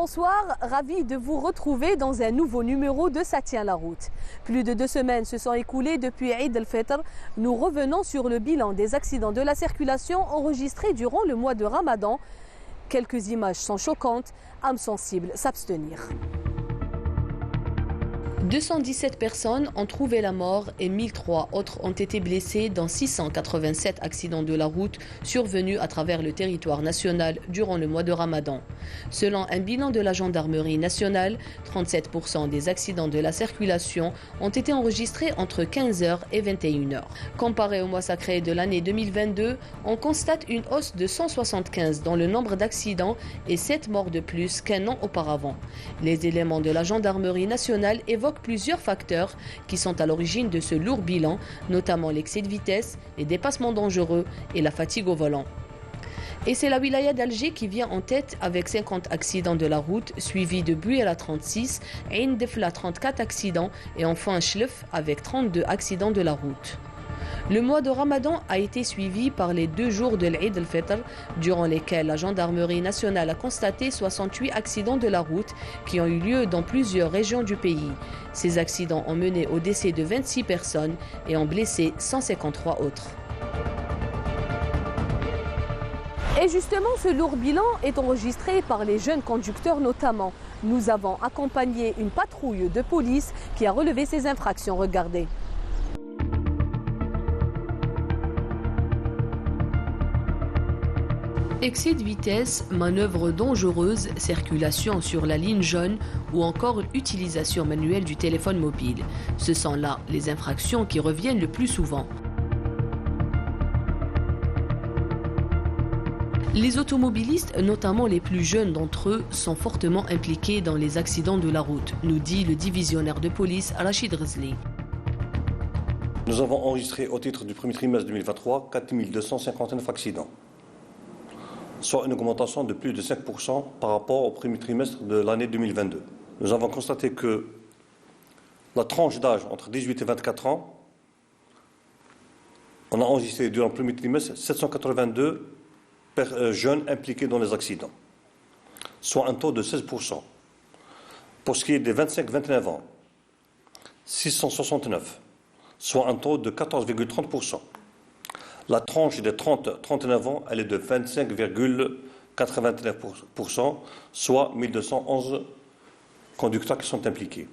Bonsoir, ravi de vous retrouver dans un nouveau numéro de Ça tient la route. Plus de 2 semaines se sont écoulées depuis Eid al-Fitr. Nous revenons sur le bilan des accidents de la circulation enregistrés durant le mois de Ramadan. Quelques images sont choquantes, âmes sensibles s'abstenir. 217 personnes ont trouvé la mort et 1003 autres ont été blessées dans 687 accidents de la route survenus à travers le territoire national durant le mois de Ramadan. Selon un bilan de la gendarmerie nationale, 37% des accidents de la circulation ont été enregistrés entre 15h et 21h. Comparé au mois sacré de l'année 2022, on constate une hausse de 175 dans le nombre d'accidents et 7 morts de plus qu'un an auparavant. Les éléments de la gendarmerie nationale évoquent plusieurs facteurs qui sont à l'origine de ce lourd bilan, notamment l'excès de vitesse, les dépassements dangereux et la fatigue au volant. Et c'est la wilaya d'Alger qui vient en tête avec 50 accidents de la route, suivi de Bouella 36, Ain Defla 34 accidents et enfin Chlef avec 32 accidents de la route. Le mois de Ramadan a été suivi par les 2 jours de l'Eid al-Fitr, durant lesquels la gendarmerie nationale a constaté 68 accidents de la route qui ont eu lieu dans plusieurs régions du pays. Ces accidents ont mené au décès de 26 personnes et ont blessé 153 autres. Et justement, ce lourd bilan est enregistré par les jeunes conducteurs notamment. Nous avons accompagné une patrouille de police qui a relevé ces infractions. Regardez. Excès de vitesse, manœuvres dangereuses, circulation sur la ligne jaune ou encore utilisation manuelle du téléphone mobile. Ce sont là les infractions qui reviennent le plus souvent. Les automobilistes, notamment les plus jeunes d'entre eux, sont fortement impliqués dans les accidents de la route, nous dit le divisionnaire de police Rachid Ghazli. Nous avons enregistré au titre du premier trimestre 2023 4259 accidents, soit une augmentation de plus de 5% par rapport au premier trimestre de l'année 2022. Nous avons constaté que la tranche d'âge entre 18 et 24 ans, on a enregistré durant le premier trimestre 782 jeunes impliqués dans les accidents, soit un taux de 16%. Pour ce qui est des 25-29 ans, 669, soit un taux de 14,30%. La tranche des 30-39 ans, elle est de 25,89%, soit 1211 conducteurs qui sont impliqués.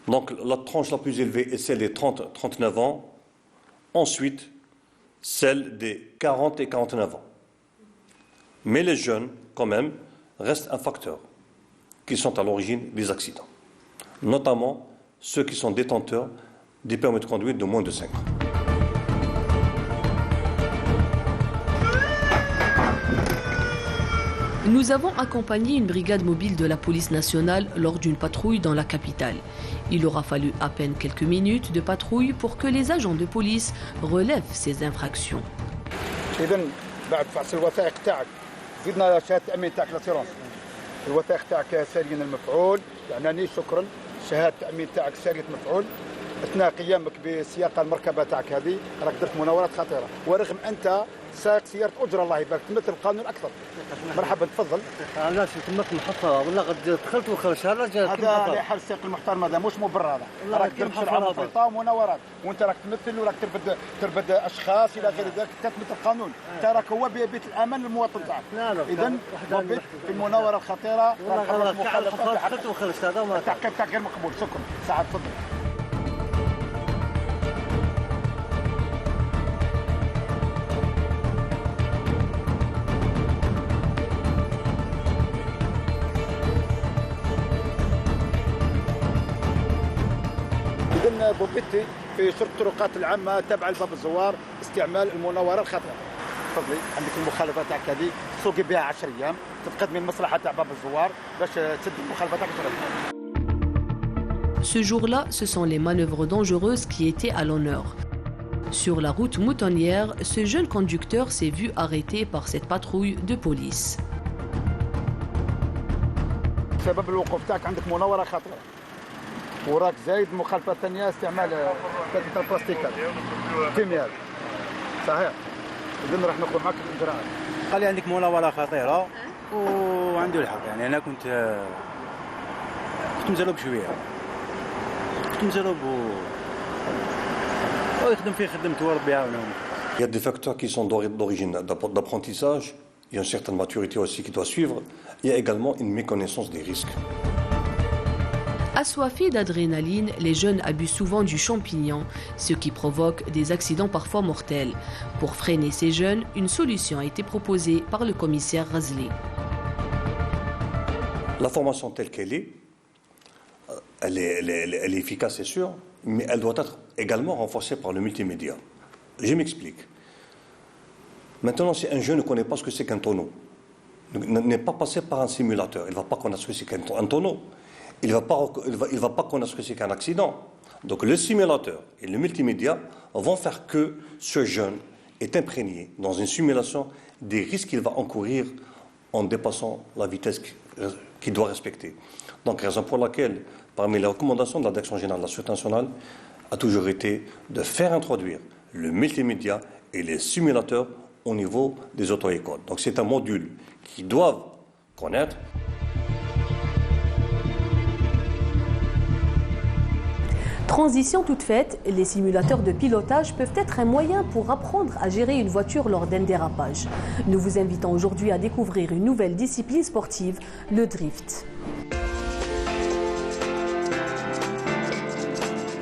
Donc la tranche la plus élevée est celle des 30-39 ans, ensuite celle des 40 et 49 ans. Mais les jeunes, quand même, restent un facteur qui sont à l'origine des accidents, notamment ceux qui sont détenteurs des permis de conduire de moins de 5 ans. Nous avons accompagné une brigade mobile de la police nationale lors d'une patrouille dans la capitale. Il aura fallu à peine quelques minutes de patrouille pour que les agents de police relèvent ces infractions. إذن بعد فحص الوثائق تاعك زدنا شهادة التأمين تاعك لاسيرونس. الوثائق تاعك سارية المفعول، يعني شكرا. شهادة التأمين تاعك سارية مفعول. أثناء قيامك بسياقة المركبة تاعك هذه راك درت مناورات خطيرة، ورغم أنت سائق سيارة أجرة الله يبارك تمثل القانون أكثر. مرحبا تفضل. علاش تمك محطة ولا قد دخلت وخرجت هذا على حال السائق المحترم هذا مش مبرر هذا. راك درت شرعة مفرطة ومناورات وأنت راك تمثل وراك تربد أشخاص إلى غير ذلك تثبت القانون. أنت راك هو بيت الأمان للمواطن تاعك. إذا ضبط في المناورة الخطيرة. دخلت وخرجت هذا ما تاعك غير مقبول. شكرا. سعد تفضل. ضبطتي في شرطة الطرقات العامة تابعة لباب الزوار استعمال المناورة الخطيرة. تفضلي عندك المخالفة تاعك هذه تسوقي بها 10 أيام تتقدمي المصلحة تاع باب الزوار باش تسد المخالفة تاعك. Ce jour-là, ce sont les manœuvres dangereuses qui étaient à l'honneur. Sur la route moutonnière, ce jeune conducteur s'est vu arrêté par cette patrouille de police. سبب الوقوف تاعك عندك مناورة خطيرة. وراك زايد مخالفة ثانية استعمال البلاستيكات كيميائي. صحيح. إذن راح ناخذ معك الإجراءات. قال لي عندك مناورة خطيرة وعنده الحق يعني انا كنت مزلوب شويه كنت مزلوب ويخدم فيه خدمته وربي يعاونه. Il y a des facteurs qui sont d'origine d'apprentissage, il y a une certaine maturité aussi qui doit suivre, il y a également une méconnaissance des risques. Assoiffés d'adrénaline, les jeunes abusent souvent du champignon, ce qui provoque des accidents parfois mortels. Pour freiner ces jeunes, une solution a été proposée par le commissaire Razli. La formation telle qu'elle est, elle est efficace, c'est sûr, mais elle doit être également renforcée par le multimédia. Je m'explique. Maintenant, si un jeune ne connaît pas ce que c'est qu'un tonneau, n'est pas passé par un simulateur, il ne va pas connaître ce que c'est qu'un tonneau, il ne va pas connaître ce que c'est qu'un accident. Donc le simulateur et le multimédia vont faire que ce jeune est imprégné dans une simulation des risques qu'il va encourir en dépassant la vitesse qu'il doit respecter. Donc raison pour laquelle, parmi les recommandations de la Direction générale de la Sûreté nationale, a toujours été de faire introduire le multimédia et les simulateurs au niveau des auto-écoles. Donc c'est un module qu'ils doivent connaître. Transition toute faite, les simulateurs de pilotage peuvent être un moyen pour apprendre à gérer une voiture lors d'un dérapage. Nous vous invitons aujourd'hui à découvrir une nouvelle discipline sportive, le drift.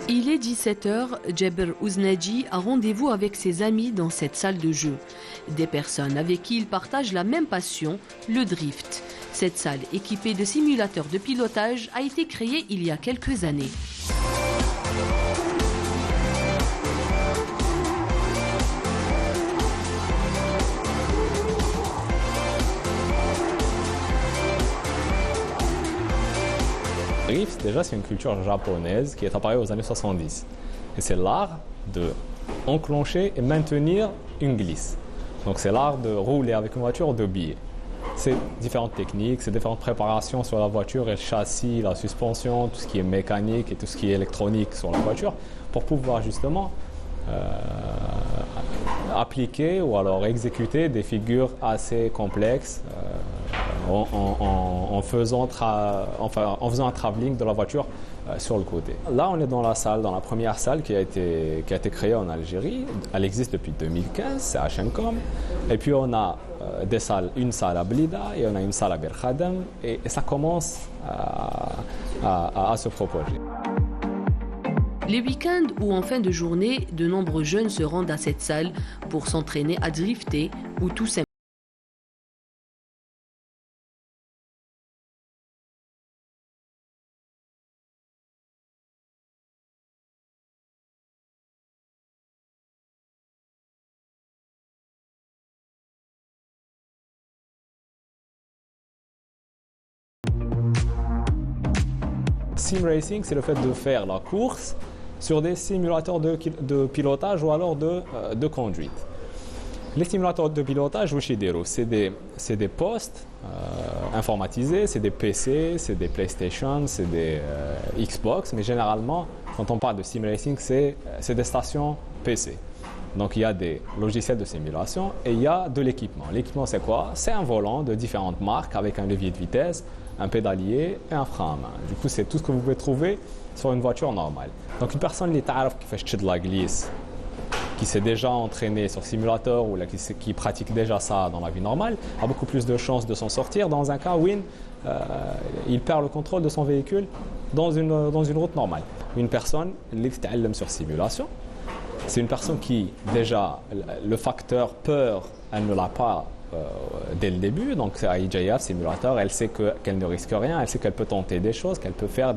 Il est 17h, Djeber Ouznadji a rendez-vous avec ses amis dans cette salle de jeu. Des personnes avec qui il partage la même passion, le drift. Cette salle équipée de simulateurs de pilotage a été créée il y a quelques années. Drift, déjà, c'est une culture japonaise qui est apparue aux années 70. Et c'est l'art de enclencher et maintenir une glisse. Donc c'est l'art de rouler avec une voiture de biais. C'est différentes techniques, c'est différentes préparations sur la voiture et le châssis, la suspension, tout ce qui est mécanique et tout ce qui est électronique sur la voiture pour pouvoir justement appliquer ou alors exécuter des figures assez complexes en faisant un travelling de la voiture sur le côté. Là, on est dans la salle, dans la première salle qui a été créée en Algérie. Elle existe depuis 2015, c'est à Chencom. Et puis on a une salle à Blida et on a une salle à Bir Khadem et ça commence à se propager. Les week-ends ou en fin de journée, de nombreux jeunes se rendent à cette salle pour s'entraîner à drifter ou tout simplement. Sim racing, c'est le fait de faire la course sur des simulateurs de pilotage ou alors de conduite. Les simulateurs de pilotage, c'est des postes informatisés, c'est des PC, c'est des PlayStation, c'est des Xbox, mais généralement, quand on parle de sim racing, c'est des stations PC. Donc il y a des logiciels de simulation et il y a de l'équipement. L'équipement, c'est quoi? C'est un volant de différentes marques avec un levier de vitesse, un pédalier et un frein à main. Du coup, c'est tout ce que vous pouvez trouver sur une voiture normale. Donc une personne qui fait de la glisse, qui s'est déjà entraîné sur simulateur ou qui pratique déjà ça dans la vie normale, a beaucoup plus de chances de s'en sortir dans un cas où il perd le contrôle de son véhicule dans une route normale. Une personne qui s'entraîne sur simulation, c'est une personne qui, déjà, le facteur peur, elle ne l'a pas dès le début. Donc, c'est IJF, simulateur, elle sait qu'elle ne risque rien, elle sait qu'elle peut tenter des choses, qu'elle peut faire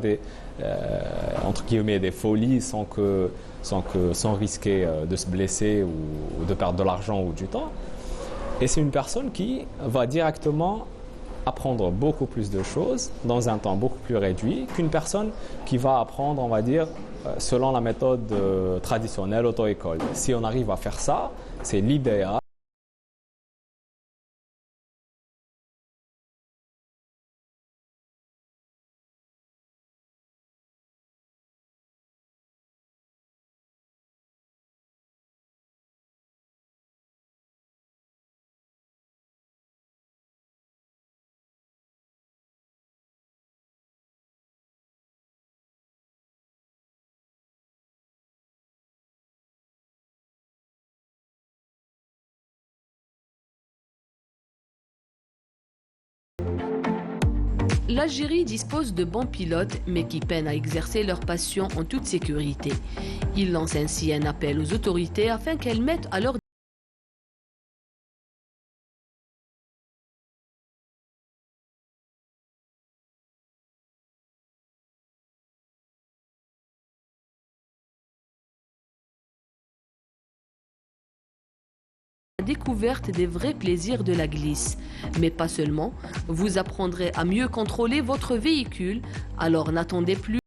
entre guillemets, des folies sans risquer de se blesser ou de perdre de l'argent ou du temps. Et c'est une personne qui va directement apprendre beaucoup plus de choses dans un temps beaucoup plus réduit qu'une personne qui va apprendre, on va dire, selon la méthode traditionnelle auto-école. Si on arrive à faire ça, c'est l'idéal. L'Algérie dispose de bons pilotes, mais qui peinent à exercer leur passion en toute sécurité. Il lance ainsi un appel aux autorités afin qu'elles mettent à leur découverte des vrais plaisirs de la glisse. Mais pas seulement, vous apprendrez à mieux contrôler votre véhicule, alors n'attendez plus.